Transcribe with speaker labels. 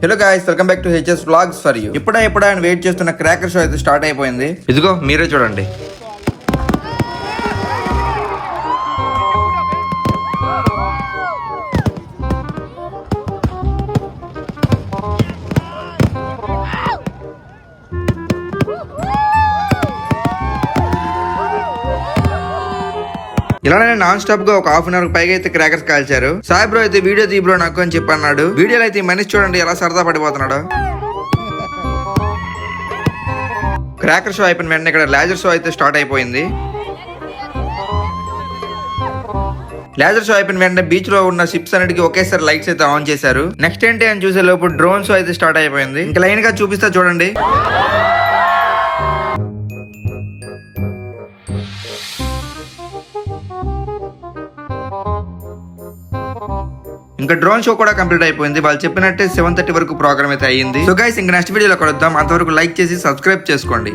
Speaker 1: Hello guys, welcome back to HS vlogs for you. ఇప్పుడా ఆయన wait చేస్తున్న cracker show అయితే స్టార్ట్ అయిపోయింది. ఇదిగో మీరే చూడండి. ఇలానే నాన్ స్టాప్ గా ఒక హాఫ్ అన్ అవర్ పైగా అయితే క్రాకర్స్ కాల్చారు. సాయి బ్రో అయితే వీడియో తీ బ్రో నాకు అని చెప్పి అన్నాడు. వీడియోలో అయితే ఈ మనిషి చూడండి ఎలా సరదా పడిపోతున్నాడు. క్రాకర్ షో అయిపోయిన వెంటనే ఇక్కడ లేజర్ షో అయితే స్టార్ట్ అయిపోయింది. లేజర్ షో అయిపోయిన వెంటనే బీచ్ లో ఉన్న షిప్స్ అన్నిటికీ ఒకేసారి లైట్స్ అయితే ఆన్ చేశారు. నెక్స్ట్ ఏంటి అని చూసే లోపు డ్రోన్ షో అయితే స్టార్ట్ అయిపోయింది. ఇంకా లైన్ గా చూపిస్తా చూడండి. ఇంకా డ్రోన్ షో కూడా కంప్లీట్ అయిపోయింది. వాళ్ళు చెప్పినట్టే 7:30 వరకు ప్రోగ్రామ్ అయితే అయ్యింది. సో గైస్, ఇంకా నెక్స్ట్ వీడియోలో కలుద్దాం. అంతవరకు లైక్ చేసి సబ్స్క్రైబ్ చేసుకోండి.